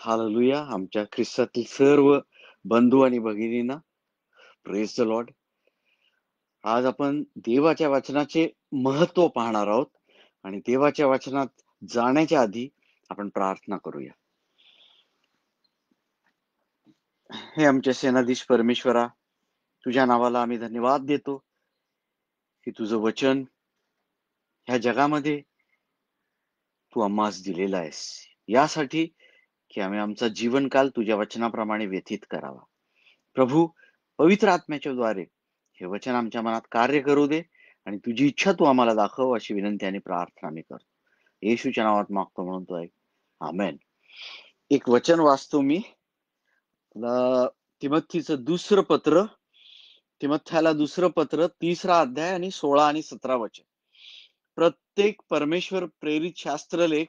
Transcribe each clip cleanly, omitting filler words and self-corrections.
Hallelujah. आमच्या ख्रिस्तातील सर्व बंधू आणि भगिनींना प्रेज द लॉर्ड. आज आपण देवाच्या वचनाचे महत्व पाहणार आहोत आणि देवाच्या वचनात जाण्याच्या आधी आपण प्रार्थना करूया. हे आमचे सेनाधीश परमेश्वरा, तुझ्या नावाला आम्ही धन्यवाद देतो की तुझं वचन ह्या जगामध्ये तू आम्हास दिलेलं आहेस, यासाठी की आम्ही आमचा जीवनकाल तुझ्या वचनाप्रमाणे व्यतीत करावा. प्रभू, पवित्र आत्म्याच्या द्वारे हे वचन आमच्या मनात कार्य करू दे आणि तुझी इच्छा तू आम्हाला दाखव, अशी विनंती आणि प्रार्थना मी करतो. येशूच्या नावात मागतो म्हणतोय, आमेन. एक वचन वाचतो मी. तिमोथीचं दुसरं पत्र, तिमोथ्याला दुसरं पत्र, 3रा अध्याय आणि 16 आणि 17 वचन. प्रत्येक परमेश्वर प्रेरित शास्त्रलेख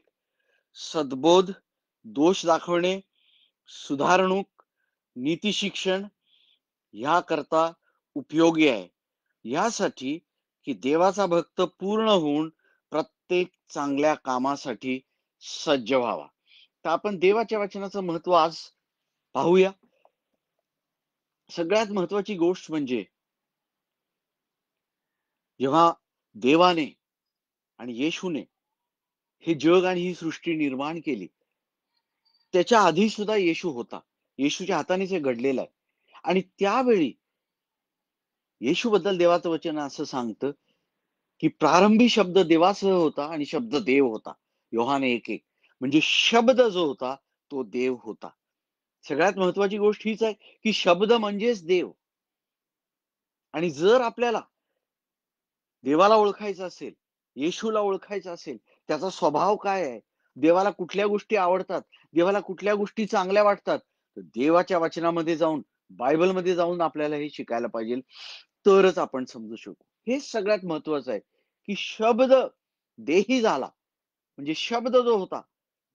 सद्बोध, दोष दाखवणे, सुधारणूक, नीती शिक्षण ह्याकरता उपयोगी आहे, यासाठी की देवाचा भक्त पूर्ण होऊन प्रत्येक चांगल्या कामासाठी सज्ज व्हावा. तर आपण देवाच्या वचनाचं महत्व आज पाहूया. सगळ्यात महत्वाची गोष्ट म्हणजे जेव्हा देवाने आणि येशूने हे जग आणि ही सृष्टी निर्माण केली, त्याच्या आधी सुद्धा येशू होता. येशूच्या हातानेच हे घडलेलं आहे. आणि त्यावेळी येशूबद्दल देवाचं वचन असं सांगतं की प्रारंभी शब्द देवासह होता आणि शब्द देव होता. योहान 1:1. म्हणजे शब्द जो होता तो देव होता. सगळ्यात महत्वाची गोष्ट हीच आहे की शब्द म्हणजेच देव. आणि जर आपल्याला देवाला ओळखायचं असेल, येशूला ओळखायचं असेल, त्याचा स्वभाव काय आहे, देवाला कुठल्या गोष्टी आवडतात, देवाला कुठल्या गोष्टी चांगल्या वाटतात, तर देवाच्या वचनामध्ये जाऊन, बायबलमध्ये जाऊन आपल्याला हे शिकायला पाहिजे. तरच आपण समजू शकू. हे सगळ्यात महत्वाचं आहे की शब्द देही झाला. म्हणजे शब्द जो होता,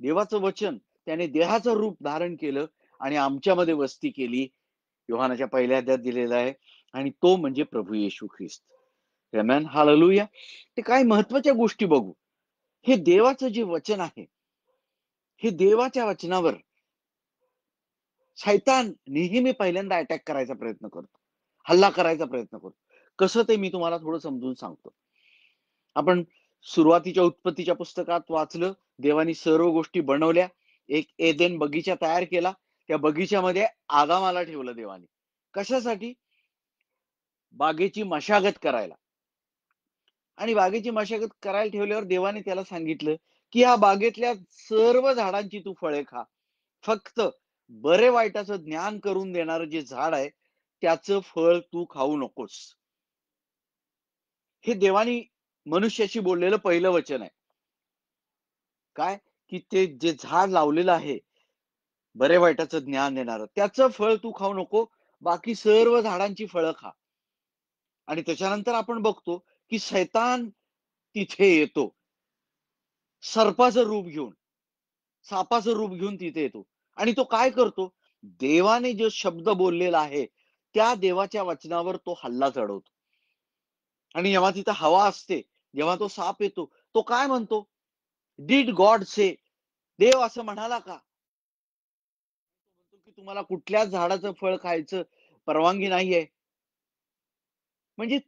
देवाचं वचन, त्याने देहाचं रूप धारण केलं आणि आमच्यामध्ये वस्ती केली. योहानाच्या 1 अध्यायात दिलेला आहे. आणि तो म्हणजे प्रभू येशू ख्रिस्त. आमेन, हालेलुया. ते काय महत्वाच्या गोष्टी बघू. हे देवाचं जे वचन आहे, हे देवाच्या वचनावर शैतान नेहमी पहिल्यांदा अटॅक करायचा प्रयत्न करतो, हल्ला करायचा प्रयत्न करतो. कसं ते मी तुम्हाला थोडं समजून सांगतो. आपण सुरुवातीच्या उत्पत्तीच्या पुस्तकात वाचलं, देवानी सर्व गोष्टी बनवल्या, एक एदेन बगीचा तयार केला. त्या बगीच्यामध्ये आदामाला ठेवलं देवानी. कशासाठी? बागेची मशागत करायला. आणि बागेची मशागत करायला ठेवल्यावर देवाने त्याला सांगितलं की या बागेतल्या सर्व झाडांची तू फळे खा, फक्त बरे वाईटाचं ज्ञान करून देणारं जे झाड आहे त्याचं फळ तू खाऊ नकोस. हे देवानी मनुष्याशी बोललेलं पहिलं वचन आहे. काय? की ते जे झाड लावलेलं आहे, बरे वाईटाचं ज्ञान देणारं, त्याचं फळ तू खाऊ नको, बाकी सर्व झाडांची फळं खा. आणि त्याच्यानंतर आपण बघतो की शैतान तिथे येतो, सर्पाचं रूप घेऊन, सापाचं रूप घेऊन तिथे येतो. आणि तो काय करतो? देवाने जो शब्द बोललेला आहे त्या देवाच्या वचनावर तो हल्ला चढवतो. आणि जेव्हा तिथं हवा असते, जेव्हा तो साप येतो, तो काय म्हणतो? डिड गॉड से? देव असं म्हणाला का? म्हणतो की तुम्हाला कुठल्याच झाडाचं फळ खायचं परवानगी नाहीये. म्हणजे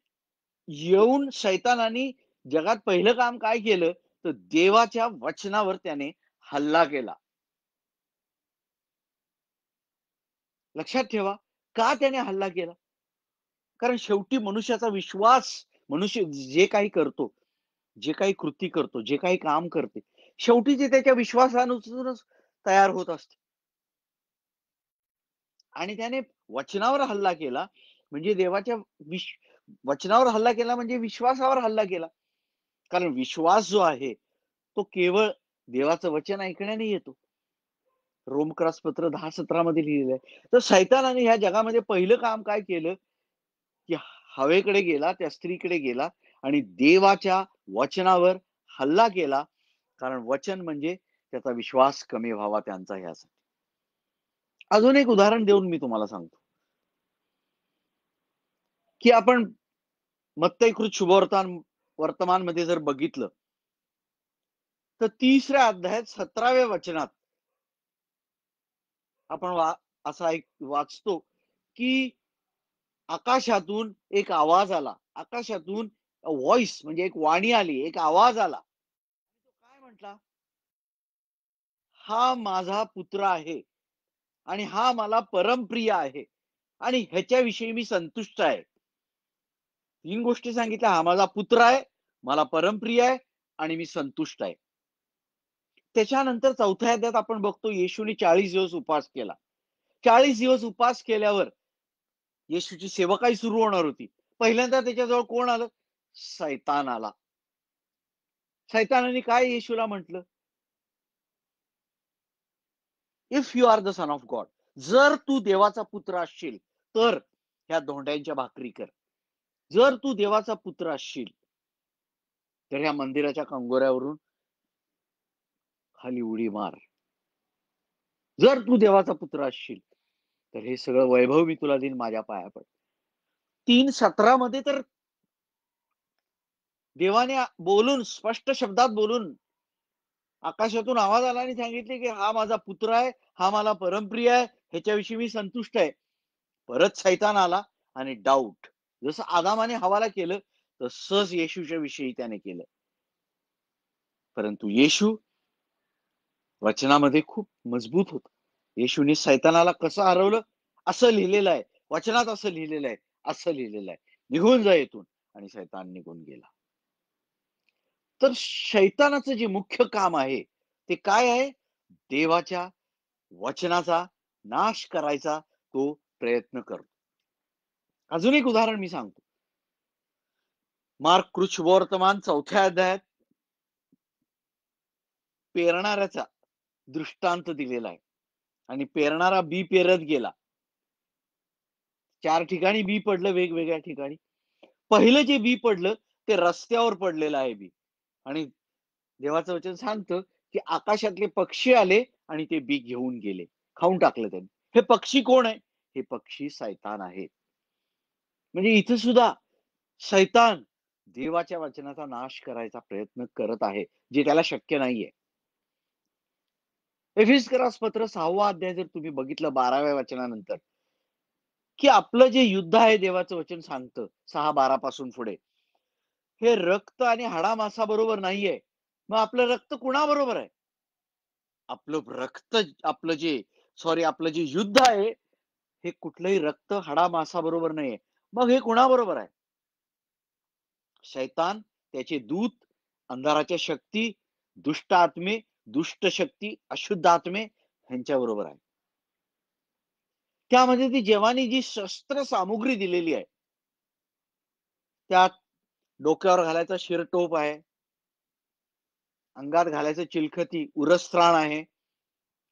येऊन शैतानाने जगात पहिलं काम काय केलं? तर देवाच्या वचनावर त्याने हल्ला केला. लक्षात ठेवा, का त्याने हल्ला केला? कारण शेवटी मनुष्याचा विश्वास, मनुष्य जे काही करतो, जे काही कृती करतो, जे काही काम करते, शेवटी ते त्याच्या विश्वासानुसारच तयार होत असते. आणि त्याने वचनावर हल्ला केला म्हणजे देवाच्या वचनावर हल्ला केला म्हणजे विश्वासावर हल्ला केला. कारण विश्वास जो आहे तो केवळ देवाचं वचन ऐकण्याने येतो. रोमक्रस पत्र 10:17 मध्ये लिहिलेलं आहे. तर शैतानाने ह्या जगामध्ये पहिलं काम काय केलं? की हवेकडे गेला, त्या स्त्रीकडे गेला आणि देवाच्या वचनावर हल्ला केला. कारण वचन म्हणजे त्याचा विश्वास कमी व्हावा त्यांचा ह्यासाठी. अजून एक उदाहरण देऊन मी तुम्हाला सांगतो की आपण मत्तईकृत शुभवर्तमान मध्ये जर बघितलं तर 3ऱ्या अध्यायात 17व्या वचनात आपण असा एक वाचतो की आकाशातून एक आवाज आला, आकाशातून व्हॉइस म्हणजे एक वाणी आली, एक आवाज आला. तो काय म्हटला? हा माझा पुत्र आहे आणि हा मला परमप्रिय आहे आणि ह्याच्याविषयी मी संतुष्ट आहे. 3 गोष्टी सांगितल्या. हा माझा पुत्र आहे, मला परमप्रिय आहे आणि मी संतुष्ट आहे. त्याच्यानंतर 4थ्या अध्यायात आपण बघतो येशूने 40 दिवस उपवास केला. 40 दिवस उपवास केल्यावर येशूची सेवकाई सुरू होणार होती. पहिल्यांदा त्याच्याजवळ कोण आलं? सैतान आला. सैतानाने काय येशूला म्हटलं? If you are the son of God, जर तू देवाचा पुत्र असशील तर ह्या धोंड्यांच्या भाकरी कर. जर तू देवाचा पुत्र असशील तर ह्या मंदिराच्या कंगोऱ्यावरून खाली उडी मार. जर तू देवाचा पुत्र असशील तर हे सगळं वैभव मी तुला देईन, माझ्या पाया पड. 3:17 मध्ये तर देवाने बोलून, स्पष्ट शब्दात बोलून, आकाशातून आवाज आला आणि सांगितले की हा माझा पुत्र आहे, हा मला परमप्रिय आहे, ह्याच्याविषयी मी संतुष्ट आहे. परत सैतान आला आणि डाऊट, जसं आदामाने हवाला केलं तसंच येशूच्या विषयी त्याने केलं. परंतु येशू वचनामध्ये खूप मजबूत होता. येशूने सैतानाला कसं हरवलं? असं लिहिलेलं आहे वचनात, असं लिहिलेलं आहे, असं लिहिलेलं आहे, निघून जा येथून. आणि सैतान निघून गेला. तर शैतानाचं जे मुख्य काम आहे ते काय आहे? देवाच्या वचनाचा नाश करायचा तो प्रयत्न करतो. अजून एक उदाहरण मी सांगतो. मार्क कृष्णवर्तमान 4थ्या अध्यायात पेरणाऱ्याचा दृष्टांत दिलेला आहे. आणि पेरणारा बी पेरत गेला. 4 ठिकाणी बी पडलं, वेगवेगळ्या ठिकाणी. पहिलं जे बी पडलं ते रस्त्यावर पडलेलं आहे बी. आणि देवाचं वचन सांगतं की आकाशातले पक्षी आले आणि ते बी घेऊन गेले, खाऊन टाकलं त्यांनी. हे पक्षी कोण आहे? हे पक्षी सैतान आहे. म्हणजे इथं सुद्धा सैतान देवाच्या वचनाचा नाश करायचा प्रयत्न करत आहे, जे त्याला शक्य नाहीये. एफेसकरास पत्र 6वा अध्याय जर तुम्ही बघितलं 12व्या वचनानंतर, की आपलं जे युद्ध आहे देवाचं वचन सांगतं 6:12 पासून पुढे, हे रक्त आणि हाडामासा बरोबर नाहीये. मग आपलं रक्त कुणाबरोबर आहे? आपलं रक्त, आपलं जे युद्ध आहे हे कुठलंही रक्त हाडामासा बरोबर नाहीये. मग हे कुणाबरोबर आहे? शैतान, त्याचे दूत, अंधाराच्या शक्ती, दुष्ट आत्मे, दुष्ट शक्ती, अशुद्ध आत्मे ह्यांच्या बरोबर आहे. त्यामध्ये ती देवाने जी शस्त्र सामुग्री दिलेली आहे, त्यात डोक्यावर घालायचा शिरटोप आहे, अंगात घालायचं चिलखती उरस्त्राण आहे,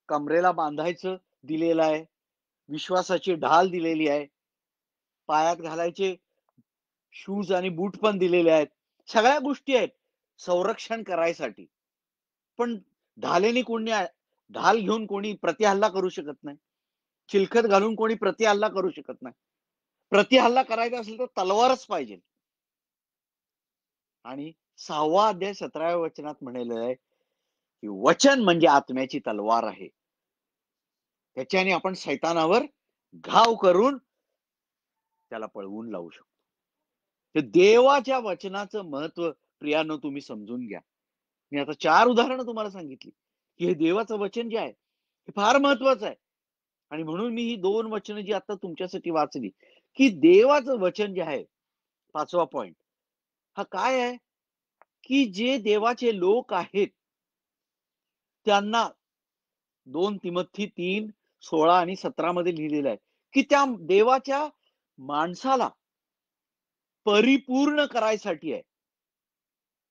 कमरेला बांधायचं दिलेलं आहे, विश्वासाची ढाल दिलेली आहे, पायात घालायचे शूज आणि बूट पण दिलेले आहेत. सगळ्या गोष्टी आहेत संरक्षण करायसाठी. पण ढालेने कोणी, ढाल घेऊन कोणी प्रतिहल्ला करू शकत नाही. चिलखत घालून कोणी प्रतिहल्ला करू शकत नाही. प्रतिहल्ला करायचा असेल तर तलवारच पाहिजे. आणि 6वा अध्याय 17व्या वचनात म्हणलेलं आहे की वचन म्हणजे आत्म्याची तलवार आहे. त्याच्याने आपण सैतानावर घाव करून त्याला पळवून लावू शकतो. तर देवाच्या वचनाचं महत्व प्रियानो तुम्ही समजून घ्या. मी आता 4 उदाहरणं तुम्हाला सांगितली की हे देवाचं वचन जे आहे हे फार महत्वाचं आहे. आणि म्हणून मी ही 2 वचनं जी आता तुमच्यासाठी वाचली, की देवाचं वचन जे आहे, 5वा पॉइंट हा काय आहे, की जे देवाचे लोक आहेत त्यांना 2 तिमोथी 3:16 आणि 17 मध्ये लिहिलेलं आहे की त्या देवाच्या माणसाला परिपूर्ण करायसाठी आहे.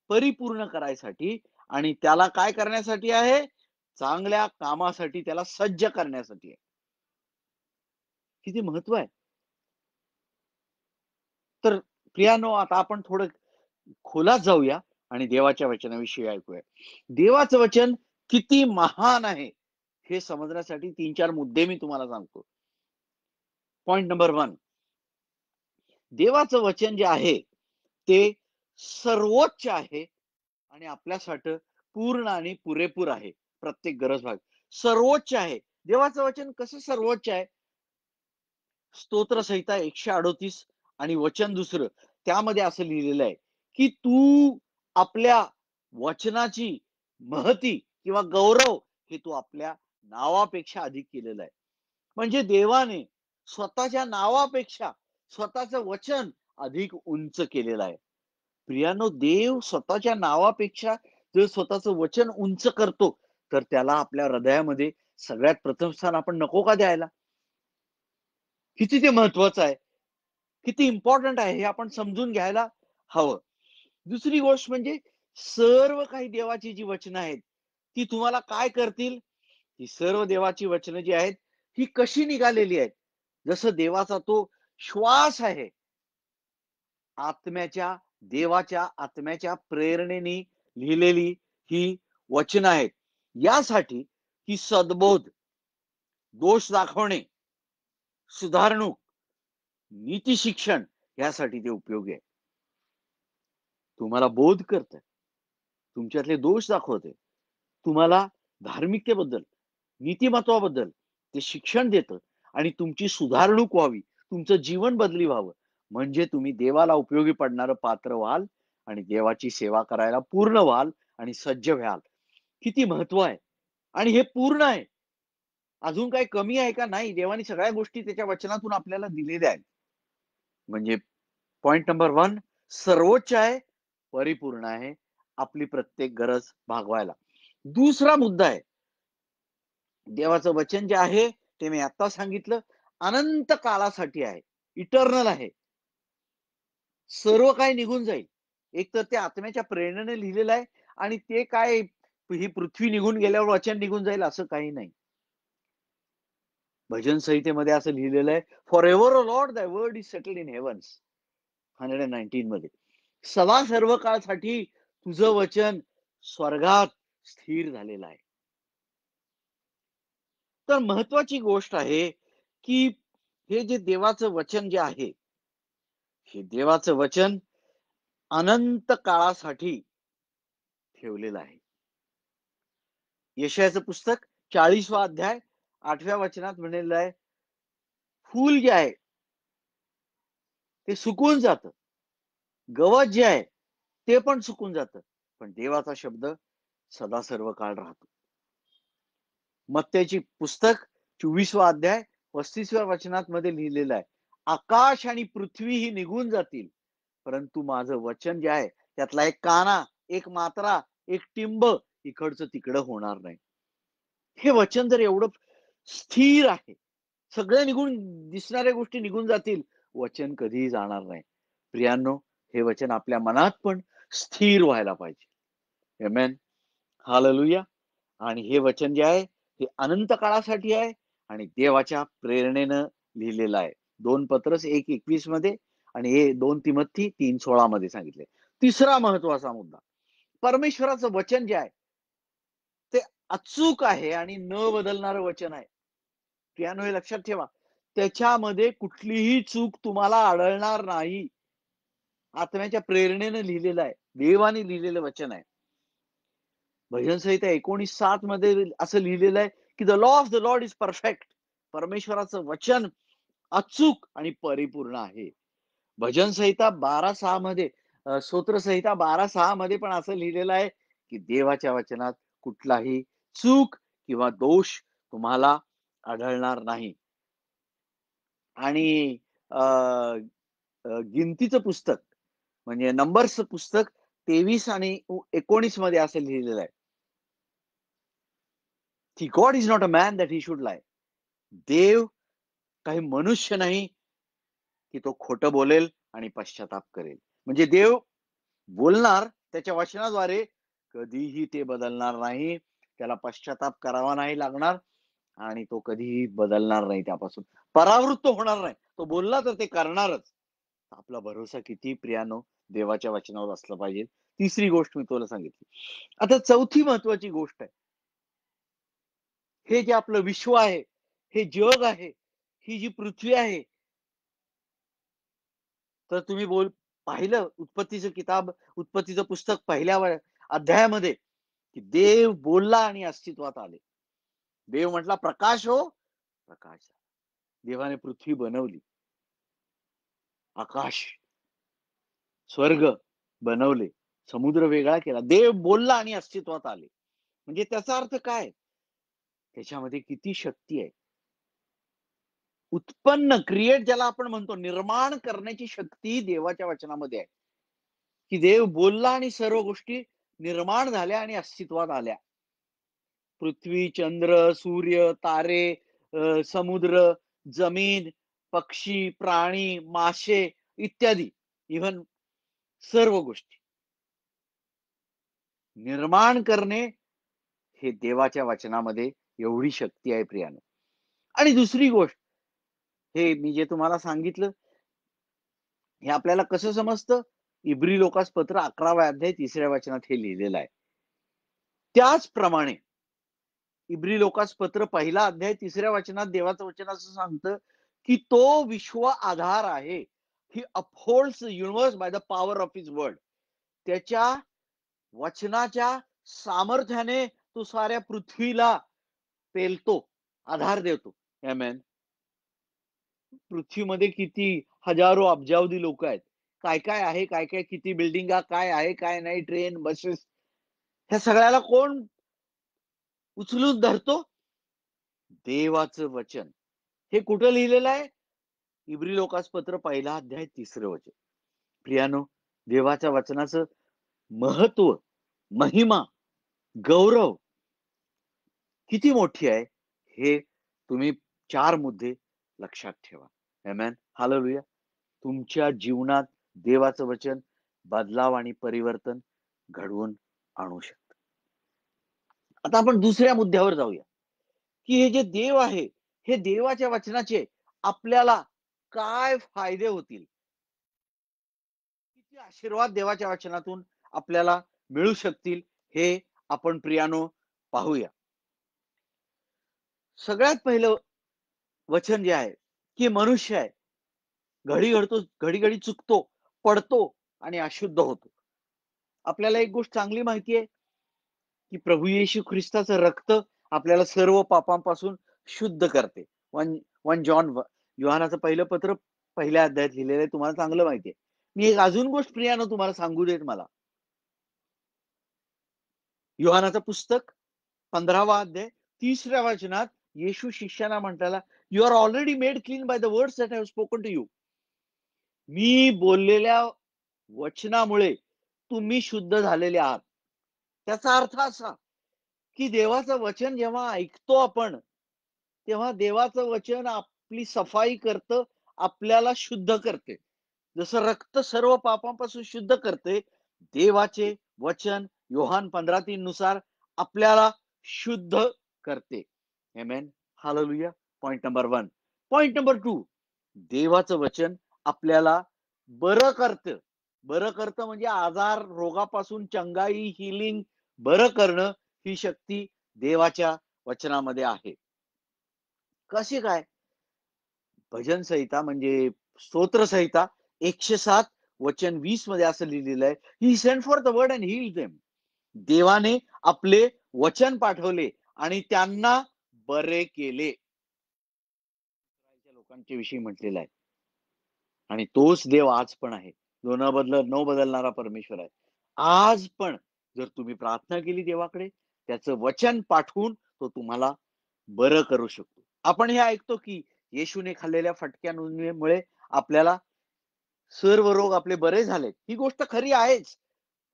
परिपूर्ण करायसाठी आणि त्याला काय करण्यासाठी आहे? चांगल्या कामासाठी त्याला सज्ज करण्यासाठी आहे. किती महत्व आहे. तर प्रियानो, आता आपण थोडं खोलात जाऊया आणि देवाच्या वचनाविषयी ऐकूया. देवाचं वचन किती महान आहे हे समजण्यासाठी 3-4 मुद्दे मी तुम्हाला सांगतो. पॉइंट नंबर 1, देवाचं वचन जे आहे ते सर्वोच्च आहे आणि आपल्यासाठी पूर्ण आणि पुरेपूर आहे. प्रत्येक गरज भाग सर्वोच्च आहे. देवाचं वचन कसं सर्वोच्च आहे? स्तोत्र संहिता 138 आणि वचन दुसरं त्यामध्ये असं लिहिलेलं आहे की तू आपल्या वचनाची महती किंवा गौरव हे तू आपल्या नावापेक्षा अधिक केलेलं आहे. म्हणजे देवाने स्वतःच्या नावापेक्षा स्वतःचं वचन अधिक उंच केलेलं आहे. प्रियानो, देव स्वतःच्या नावापेक्षा जर स्वतःचं वचन उंच करतो तर त्याला आपल्या हृदयामध्ये सगळ्यात प्रथम स्थान आपण नको का द्यायला? किती ते महत्वाचं आहे, किती इम्पॉर्टंट आहे हे आपण समजून घ्यायला हवं. दुसरी गोष्ट म्हणजे सर्व काही देवाची जी वचनं आहेत ती तुम्हाला काय करतील? ही सर्व देवाची वचनं जी आहेत ही कशी निघालेली आहेत? जसं देवाचा तो श्वास आहे, आत्म्याच्या देवाच्या आत्म्याच्या प्रेरणेने लिहिलेली ही वचनं आहेत. यासाठी की सद्बोध, दोष दाखवणे, सुधारणूक, नीती शिक्षण यासाठी ते उपयोगी आहे. तुम्हाला बोध करतं, तुमच्यातले दोष दाखवते, तुम्हाला धार्मिकतेबद्दल, नीतिमत्वाबद्दल ते शिक्षण देतं आणि तुमची सुधारणूक व्हावी, तुमचं जीवन बदली व्हावं, म्हणजे तुम्ही देवाला उपयोगी पडणारं पात्र व्हाल आणि देवाची सेवा करायला पूर्ण व्हाल आणि सज्ज व्हाल. किती महत्व आहे आणि हे पूर्ण आहे. अजून काही कमी आहे का? नाही. देवाने सगळ्या गोष्टी त्याच्या वचनातून आपल्याला दिलेल्या आहेत. म्हणजे पॉइंट नंबर 1 सर्वोच्च आहे, परिपूर्ण आहे, आपली प्रत्येक गरज भागवायला. दुसरा मुद्दा आहे, देवाचं वचन जे आहे ते मी आता सांगितलं अनंत काळासाठी आहे, इटर्नल आहे. सर्व काही निघून जाईल. एक तर ते आत्म्याच्या प्रेरणेने लिहिलेलं आहे आणि ते काय ही पृथ्वी निघून गेल्यावर वचन निघून जाईल असं काही नाही. भजन संहितेमध्ये असं लिहिलेलं आहे, फॉर एव्हर ओ लॉर्ड दाय word is settled in havens 119 मध्ये. सदा सर्व काळसाठी तुझं वचन स्वर्गात स्थिर झालेलं आहे. तर महत्वाची गोष्ट आहे की हे जे देवाचं वचन जे आहे, हे देवाचं वचन अनंत काळासाठी ठेवलेलं आहे. यशायाचं पुस्तक 40वा अध्याय 8व्या वचनात म्हणलेलं आहे, फूल जे आहे ते सुकून जातं, गवत जे आहे ते पण सुकून जातं, पण देवाचा शब्द सदा सर्व काळ राहतो. मत्तेची पुस्तक 24वा अध्याय 35व्या वचनात मध्ये लिहिलेलं आहे, आकाश आणि पृथ्वी ही निघून जातील परंतु माझं वचन जे आहे त्यातला एक काना, एक मात्रा, एक टिंब इकडचं तिकडं होणार नाही. हे वचन जर एवढं स्थिर आहे, सगळे निघून दिसणाऱ्या गोष्टी निघून जातील, वचन कधीही जाणार नाही. प्रियांनो, हे वचन आपल्या मनात पण स्थिर व्हायला पाहिजे. आमेन, हालेलुया. आणि हे वचन जे आहे हे अनंत काळासाठी आहे आणि देवाच्या प्रेरणेनं लिहिलेलं आहे. 2 पत्रस 1:21 मध्ये आणि हे 2 तिमोथी 3:16 मध्ये सांगितले. तिसरा महत्वाचा मुद्दा, परमेश्वराचं वचन जे आहे ते अचूक आहे आणि न बदलणारं वचन आहे. प्रियानो, हे लक्षात ठेवा, त्याच्यामध्ये कुठलीही चूक तुम्हाला आढळणार नाही. आत्म्याच्या प्रेरणेनं लिहिलेलं आहे, देवाने लिहिलेलं वचन आहे. भजन संहिता 19:7 मध्ये असं लिहिलेलं आहे की the law of the lord is perfect. परमेश्वराचं वचन अचूक आणि परिपूर्ण आहे. भजन संहिता 12:6 मध्ये, स्तोत्र संहिता 12:6 मध्ये पण असं लिहिलेलं आहे की देवाच्या वचनात कुठलाही चूक किंवा दोष तुम्हाला आढळणार नाही. आणि गिनतीचं पुस्तक म्हणजे नंबर्सचं पुस्तक 23 आणि 19 मध्ये असं लिहिलेलं आहे की God is not a man that he should lie. देव काही मनुष्य नाही की तो खोटं बोलेल आणि पश्चाताप करेल. म्हणजे देव बोलणार त्याच्या वचनाद्वारे, कधीही ते बदलणार नाही, त्याला पश्चाताप करावा नाही लागणार आणि तो कधीही बदलणार नाही, त्यापासून परावृत्त होणार नाही. तो बोलला तर ते करणारच. आपला भरोसा किती प्रियानो देवाच्या वचनावर असलं पाहिजे. तिसरी गोष्ट मी तुला सांगितली. आता चौथी महत्वाची गोष्ट आहे, हे जे आपलं विश्व आहे, हे जग आहे, ही जी पृथ्वी आहे, तर तुम्ही पाहिलं उत्पत्तीचं पुस्तक पहिल्या अध्यायामध्ये की देव बोलला आणि अस्तित्वात आले. देव म्हटला प्रकाश हो, प्रकाश झाला. देवाने पृथ्वी बनवली, आकाश, स्वर्ग बनवले, समुद्र वेगळा केला. देव बोलला आणि अस्तित्वात आले. म्हणजे त्याचा अर्थ काय? त्याच्यामध्ये किती शक्ती आहे. उत्पन्न, क्रिएट ज्याला आपण म्हणतो, निर्माण करण्याची शक्ती देवाच्या वचनामध्ये आहे. की देव बोलला आणि सर्व गोष्टी निर्माण झाल्या आणि अस्तित्वात आल्या. पृथ्वी, चंद्र, सूर्य, तारे, समुद्र, जमीन, पक्षी, प्राणी, मासे इत्यादी, इव्हन सर्व गोष्टी निर्माण करणे हे देवाच्या वचनामध्ये एवढी शक्ती आहे प्रियानो. आणि दुसरी गोष्ट, हे मी जे तुम्हाला सांगितलं हे आपल्याला कसं समजतं? इब्री लोकास पत्र 11व्या अध्याय 3ऱ्या वचनात हे लिहिलेलं आहे. त्याचप्रमाणे इब्री लोकास पत्र 1 अध्याय 3ऱ्या वचनात देवाचं वचन असं सांगतं की तो विश्व आधार आहे. He upholds the universe by the power of his word. त्याच्या वचनाच्या सामर्थ्याने तो साऱ्या पृथ्वीला पेलतो, आधार देतो. आमेन. पृथ्वीमध्ये किती हजारो अब्जावधी लोक आहेत. काय काय आहे, काय काय किती बिल्डिंगा, काय आहे काय नाही, ट्रेन, बसेस, ह्या सगळ्याला कोण उचलून धरतो? देवाचं वचन. हे कुठं लिहिलेलं आहे? इब्री लोकास पत्र 1 अध्याय 3रं वचन. प्रियानो, देवाच्या वचनाचं महत्व, महिमा, गौरव किती मोठी आहे हे तुम्ही 4 मुद्दे लक्षात ठेवा. आमेन. हालेलुया. तुमच्या जीवनात देवाचं वचन बदलाव आणि परिवर्तन घडवून आणू शकतं. आता आपण दुसऱ्या मुद्द्यावर जाऊया की हे जे देव आहे, हे देवाच्या वचनाचे आपल्याला काय फायदे होतील, किती आशीर्वाद देवाच्या वचनातून आपल्याला मिळू शकतील, हे आपण प्रियानो पाहूया. सगळ्यात पहिलं वचन जे आहे की मनुष्य आहे, घडी घडतो, घडी घडी चुकतो, पडतो आणि अशुद्ध होतो. आपल्याला एक गोष्ट चांगली माहिती आहे की प्रभू येशू ख्रिस्ताचं रक्त आपल्याला सर्व पापांपासून शुद्ध करते. वन जॉन, योहानाचं पहिलं पत्र 1 अध्यायात लिहिलेलं आहे, तुम्हाला चांगलं माहिती आहे. मी एक अजून गोष्ट प्रियानं तुम्हाला सांगू देत मला. योहानाचं पुस्तक 15वा अध्याय 3ऱ्या वचनात येशू शिष्याना म्हटलेला, you are already made clean by the words that I have spoken to you. मी बोललेल्या वचनामुळे तुम्ही शुद्ध झालेले आहात. त्याचा अर्थ असा की देवाचं वचन जेव्हा ऐकतो आपण, तेव्हा देवाचं वचन आपली सफाई करतं, आपल्याला शुद्ध करते. जसं रक्त सर्व पापांपासून शुद्ध करते, देवाचे वचन योहान 15:3 नुसार आपल्याला शुद्ध करते. आमेन. हालेलुया. Point number 1. पॉइंट नंबर 2, देवाचं वचन आपल्याला बरं करतं. बरं करतं म्हणजे आजार, रोगापासून चंगाई, हिलिंग, बरं करणं ही शक्ती देवाच्या वचनामध्ये आहे. कशी काय? भजन संहिता म्हणजे स्तोत्र संहिता 107 वचन 20 मध्ये असं लिहिलेलं आहे, he sent for the word and heal them. देवाने आपले वचन पाठवले आणि त्यांना बरे केले. लोकांच्या विषयी म्हटलेलं आहे. आणि तोच देव आज पण आहे. जो न बदलणारा परमेश्वर आहे. आज पण जर तुम्ही प्रार्थना केली देवाकडे, त्याचं वचन पाठवून तो तुम्हाला बरं करू शकतो. आपण हे ऐकतो की येशूने खाल्लेल्या फटक्यांमुळे आपल्याला सर्व रोग आपले बरे झाले. ही गोष्ट खरी आहेच,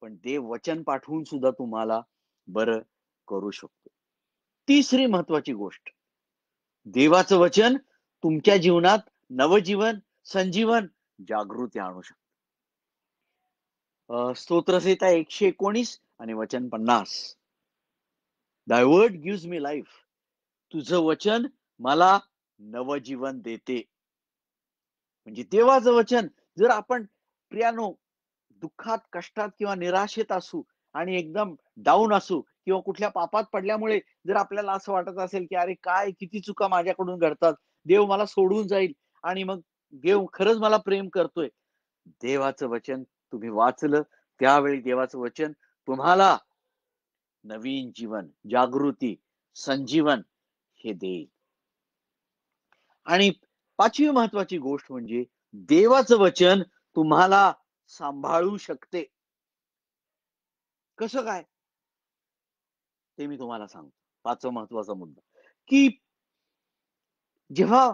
पण देव वचन पाठवून सुद्धा तुम्हाला बरं करू शकतो. तिसरी महत्वाची गोष्ट, देवाचं वचन तुमच्या जीवनात नवजीवन, संजीवन, जागृती आणू शकतो. स्तोत्रसंहिता 119 आणि वचन 50. Thy word gives me life. तुझं वचन मला नवजीवन देते. म्हणजे देवाचं वचन, जर आपण प्रियानो दुःखात, कष्टात किंवा निराशेत असू आणि एकदम डाऊन असू किंवा कुठल्या पापात पडल्यामुळे जर आपल्याला असं वाटत असेल की अरे काय किती चुका माझ्याकडून घडतात, देव मला सोडून जाईल आणि मग देव खरंच मला प्रेम करतोय, देवाचं वचन तुम्ही वाचलं, त्यावेळी देवाचं वचन तुम्हाला नवीन जीवन, जागृती, संजीवन हे देईल. आणि पाचवी महत्वाची गोष्ट म्हणजे देवाचं वचन तुम्हाला सांभाळू शकते. कसं काय ते मी तुम्हाला सांगतो. पाचवा महत्वाचा मुद्दा की जेव्हा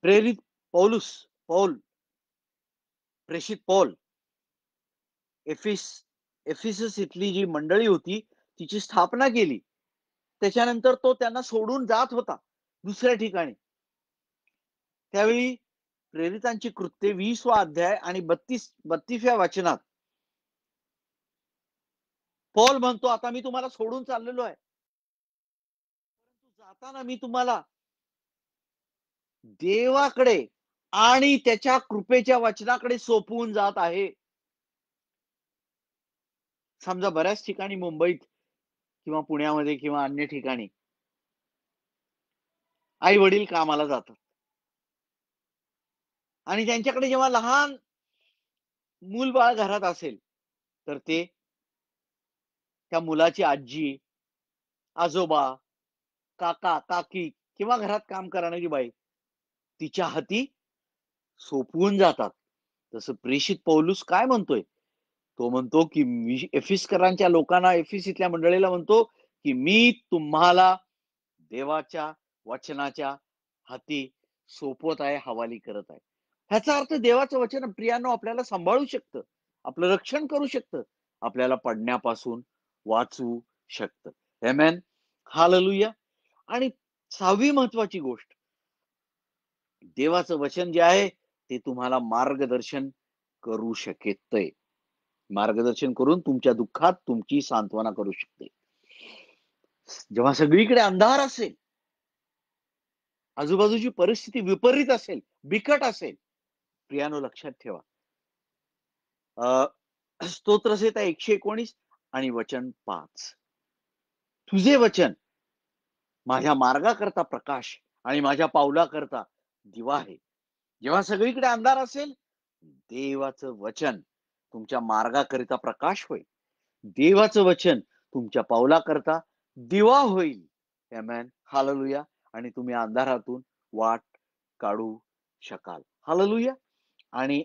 प्रेरित पौल प्रेषित पौल एफिसस इथली जी मंडळी होती तिची स्थापना केली, त्याच्यानंतर तो त्यांना सोडून जात होता दुसऱ्या ठिकाणी. त्यावेळी प्रेरितांची कृत्ये 20वा अध्याय आणि 32व्या वचनात पौल म्हणतो, आता मी तुम्हाला सोडून चाललेलो आहे, परंतु जाताना मी तुम्हाला देवाकडे आणि त्याच्या कृपेच्या वचनाकडे सोपवून जात आहे. समजा बऱ्याच ठिकाणी मुंबईत किंवा पुण्यामध्ये किंवा अन्य ठिकाणी आई वडील कामाला जातात आणि त्यांच्याकडे जेव्हा लहान मूल बाळ घरात असेल तर ते त्या मुलाची आजी, आजोबा, काका, काकी किंवा घरात काम करणारी बाई तिच्या हाती सोपवून जातात. तसं प्रेषित पौलुस काय म्हणतोय, तो म्हणतो की एफिसकरांच्या लोकांना, एफिस इथल्या मंडळीला म्हणतो की मी तुम्हाला देवाच्या वचनाच्या हाती सोपवत आहे, हवाली करत आहे. ह्याचा अर्थ देवाचं वचन प्रियांनो आपल्याला सांभाळू शकतं, आपलं रक्षण करू शकतं, आपल्याला पडण्यापासून वाचवू शकतं. आमेन, हालेलुया. आणि सहावी महत्वाची गोष्ट, देवाचं वचन जे आहे ते तुम्हाला मार्गदर्शन करू शकते. मार्गदर्शन करून तुमच्या दुःखात तुमची सांत्वना करू शकते. जेव्हा सगळीकडे अंधार असेल, आजूबाजूची परिस्थिती विपरीत असेल, बिकट असेल, प्रियानो लक्षात ठेवा, स्तोत्रसंहिता 119 आणि वचन 5, तुझे वचन माझ्या मार्गाकरता प्रकाश आणि माझ्या पावलाकरता दिवा आहे. जेव्हा सगळीकडे अंधार असेल, देवाचं वचन तुमच्या मार्गाकरिता प्रकाश होईल. देवाचं वचन तुमच्या पावलाकरता दिवा होईल. आमेन, हालेलुया. आणि तुम्ही अंधारातून वाट काढू शकाल. हालेलुया. आणि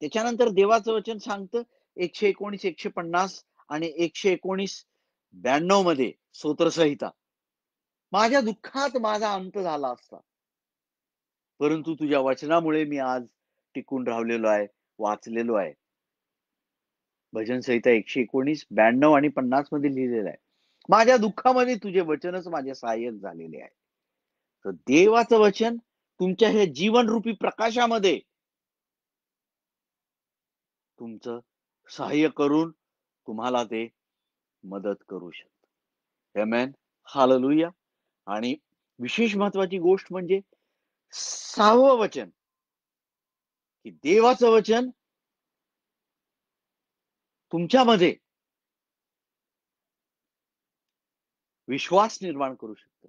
त्याच्यानंतर देवाचं वचन सांगतं 119, 150 आणि 119-92 मध्ये स्तोत्रसंहिता, माझ्या दुःखात माझा अंत झाला असता, परंतु तुझ्या वचनामुळे मी आज टिकून राहिलेलो आहे, वाचलेलो आहे. भजन संहिता 119, 92 आणि 50 मध्ये लिहिलेलं आहे, माझ्या दुःखामध्ये तुझे वचनच माझे सहाय्यक झालेले आहे. तर देवाचं वचन तुमच्या हे जीवनरूपी प्रकाशामध्ये तुमचं सहाय्य करून तुम्हाला ते मदत करू शकतं. आमेन, हालेलुया. आणि विशेष महत्वाची गोष्ट म्हणजे 6वं वचन, की देवाचं वचन तुमच्यामध्ये विश्वास निर्माण करू शकतं.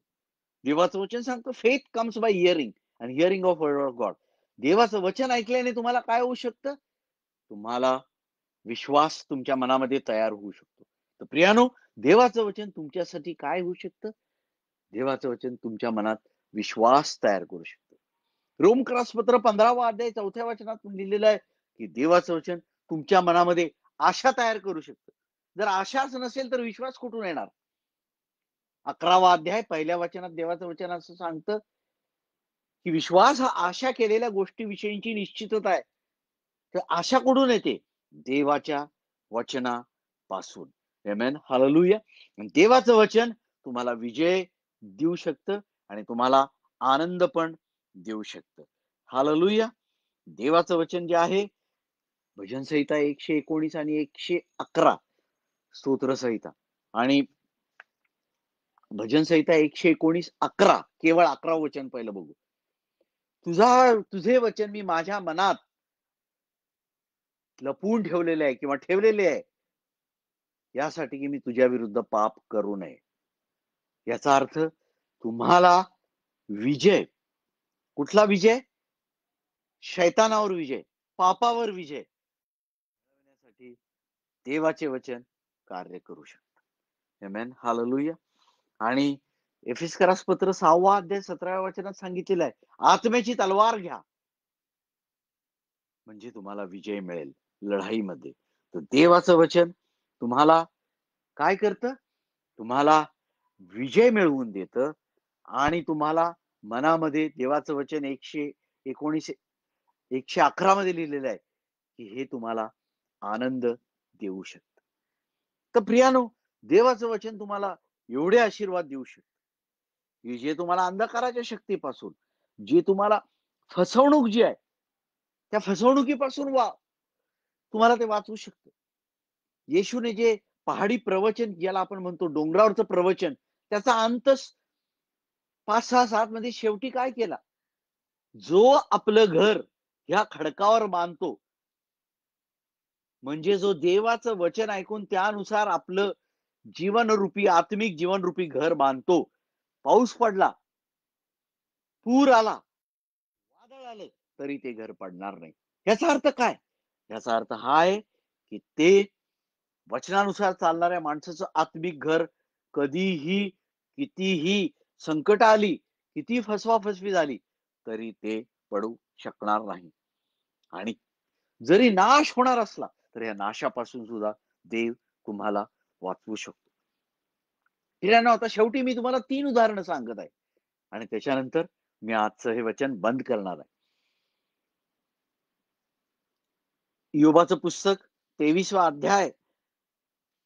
देवाचं वचन सांगतं faith comes by hearing and hearing of word of God. देवाचं वचन ऐकल्याने तुम्हाला काय होऊ शकतं? तुम्हाला विश्वास तुमच्या मनामध्ये तयार होऊ शकतो. तर प्रियानो, देवाचं वचन तुमच्यासाठी काय होऊ शकतं? देवाचं वचन तुमच्या मनात विश्वास तयार करू शकतं. रोमक्रसपत्र 15वा अध्याय 4थ्या वचनात लिहिलेलं आहे की देवाचं वचन तुमच्या मनामध्ये आशा तयार करू शकतं. जर आशाच नसेल तर विश्वास कुठून येणार? 11वा अध्याय 1ल्या वचनात देवाचं वचन असं सांगतं की विश्वास हा आशा केलेल्या गोष्टीविषयीची निश्चितता आहे. तर आशा कुठून येते? देवाच्या वचनापासून. आमेन, हालेलुया. देवाचं वचन तुम्हाला विजय देऊ शकतं आणि तुम्हाला आनंद पण देऊ शकतं. हालेलुया. देवाचं वचन जे आहे, भजन संहिता 119 आणि 111 स्तोत्रसंहिता आणि भजन संहिता 119-11, केवळ 11 वचन पहिलं बघू. तुझे वचन मी माझ्या मनात लपवून ठेवलेले आहे किंवा ठेवलेले आहे, यासाठी की मी तुझ्या विरुद्ध पाप करू नये. याचा अर्थ तुम्हाला विजय, कुठला विजय? शैतानावर विजय, पापावर विजय मिळवण्यासाठी देवाचे वचन कार्य करू शकतं. आमेन. हालेलुया. आणि एफेसकरास पत्र 6 अध्याय 17 वचनात सांगितलेलं आहे, आत्म्याची तलवार घ्या म्हणजे तुम्हाला विजय मिळेल लढाईमध्ये. तर देवाचं वचन तुम्हाला काय करतं? तुम्हाला विजय मिळवून देतं आणि तुम्हाला मनामध्ये देवाचं वचन 119 111 मध्ये लिहिलेलं आहे की हे तुम्हाला आनंद देऊ शकतं. तर प्रियानो, देवाचं वचन तुम्हाला एवढे आशीर्वाद देऊ शकतं की जे तुम्हाला अंधकाराच्या शक्तीपासून, जे तुम्हाला फसवणूक जी आहे त्या फसवणुकीपासून तुम्हाला ते वाचवू शकतं. येशूने जे पहाडी प्रवचन ज्याला आपण म्हणतो डोंगरावरचं प्रवचन, त्याचा अंत 5-6-7 मध्ये शेवटी काय केला? जो आपलं घर ह्या खडकावर बांधतो, म्हणजे जो देवाचं वचन ऐकून त्यानुसार आपलं जीवनरूपी, आत्मिक जीवनरूपी घर बांधतो, पाऊस पडला, पूर आला, वादळ आलं, तरी ते घर पडणार नाही. याचा अर्थ काय? याचा अर्थ हा आहे की ते वचनानुसार चालणाऱ्या माणसाचं आत्मिक घर कधीही, कितीही संकट आली, किती फसवाफसवी झाली, तरी ते पडू शकणार नाही. आणि जरी नाश होणार असला, तर या नाशापासून सुद्धा देव तुम्हाला वाचवू शकतो. मित्रांनो, आता शेवटी मी तुम्हाला 3 उदाहरणं सांगत आहे आणि त्याच्यानंतर मी आजचं हे वचन बंद करणार आहे. योबाचं पुस्तक 23वा अध्याय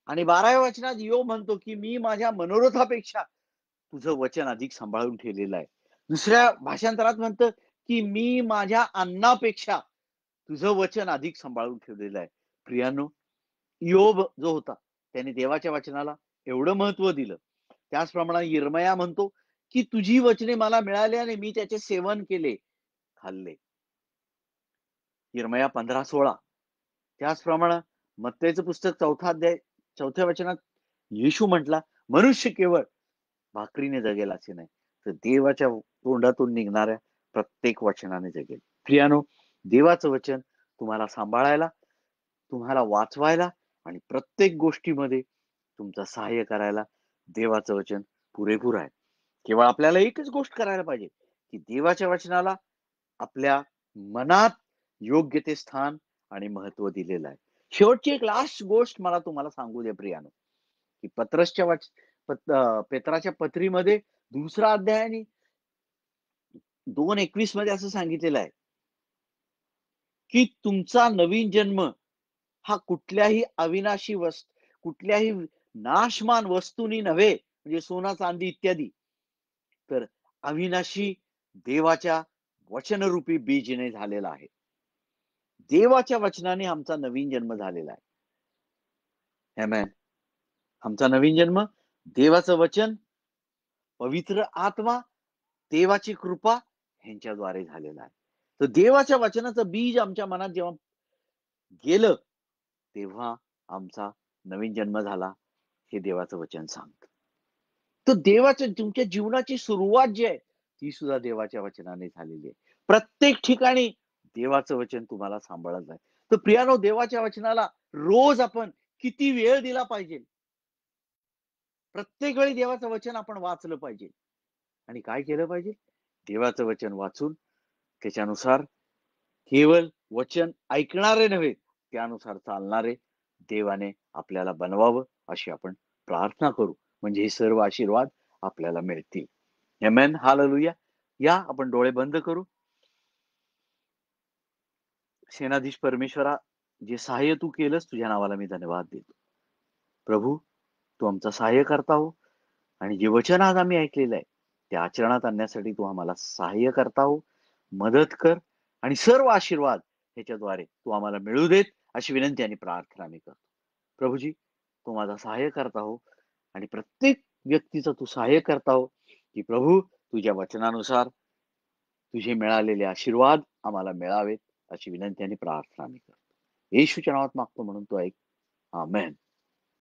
आणि 12व्या वचनात योब म्हणतो की मी माझ्या मनोरथापेक्षा तुझं वचन अधिक सांभाळून ठेवलेलं आहे. दुसऱ्या भाषांतरात म्हणतं की मी माझ्या अन्नापेक्षा तुझं वचन अधिक सांभाळून ठेवलेलं आहे. प्रियानो, योब जो होता त्याने देवाच्या वचनाला एवढं महत्व दिलं. त्याचप्रमाणे यिर्मया म्हणतो की तुझी वचने मला मिळाली आणि मी त्याचे सेवन केले, खाल्ले. यिर्मया 15:16. त्याचप्रमाणे मत्तेचं पुस्तक 4 अध्याय 4 वचनात येशू म्हटला, मनुष्य केवळ भाकरीने जगेल असे नाही, तर देवाच्या तोंडातून निघणाऱ्या प्रत्येक वचनाने जगेल. प्रियानो, देवाचं वचन तुम्हाला सांभाळायला, तुम्हाला वाचवायला आणि प्रत्येक गोष्टीमध्ये तुमचं सहाय्य करायला देवाचं वचन पुरेपूर आहे. केवळ आपल्याला एकच गोष्ट करायला पाहिजे की देवाच्या वचनाला आपल्या मनात योग्य ते स्थान आणि महत्व दिलेलं आहे. शेवटची एक लास्ट गोष्ट मला तुम्हाला सांगू द्या प्रियानो, की पेत्राच्या पत्रीमध्ये 2रा अध्याय आणि 2:21 मध्ये असं सांगितलेलं आहे की तुमचा नवीन जन्म हा कुठल्याही अविनाशी कुठल्याही नाशमान वस्तूनी नव्हे, म्हणजे सोना चांदी इत्यादी, तर अविनाशी देवाच्या वचनरूपी बीजने झालेला आहे. देवाच्या वचनाने आमचा नवीन जन्म झालेला आहे. आमेन. आमचा नवीन जन्म देवाचं वचन, पवित्र आत्मा, देवाची कृपा ह्यांच्याद्वारे झालेला आहे. तर देवाच्या वचनाचं बीज आमच्या मनात जेव्हा गेलं, तेव्हा आमचा नवीन जन्म झाला, हे देवाचं वचन सांगतं. तर देवाच्या तुमच्या जीवनाची सुरुवात जी आहे, ती सुद्धा देवाच्या वचनाने झालेली आहे. प्रत्येक ठिकाणी देवाचं वचन तुम्हाला सांभाळत आहे. तर प्रियानो, देवाच्या वचनाला रोज आपण किती वेळ दिला पाहिजे? प्रत्येक वेळी देवाचं वचन आपण वाचलं पाहिजे. आणि काय केलं पाहिजे? देवाचं वचन वाचून त्याच्यानुसार केवळ वचन ऐकणारे नव्हे, त्यानुसार चालणारे देवाने आपल्याला बनवावं, अशी आपण प्रार्थना करू. म्हणजे हे सर्व आशीर्वाद आपल्याला मिळतील. आमेन. हालेलुया. या आपण डोळे बंद करू. सेनाधीश परमेश्वरा, जे सहाय्य तू केलंस, तुझ्या नावाला मी धन्यवाद देतो. प्रभू, तू आमचा सहाय्य करता हो आणि जे वचन आज आम्ही ऐकलेलं आहे, ते आचरणात आणण्यासाठी तू आम्हाला सहाय्य करता हो, मदत कर आणि सर्व आशीर्वाद ह्याच्याद्वारे तू आम्हाला मिळू देत, अशी विनंती आणि प्रार्थना मी करतो. प्रभूजी, तू माझा सहाय्य करता हो आणि प्रत्येक व्यक्तीचं तू सहाय्य करता हो, की प्रभू तुझ्या वचनानुसार तुझे मिळालेले आशीर्वाद आम्हाला मिळावेत, अशी विनंती आणि प्रार्थना मी करतो. येशूच्या नावात मागतो म्हणून तो ऐक. आमेन.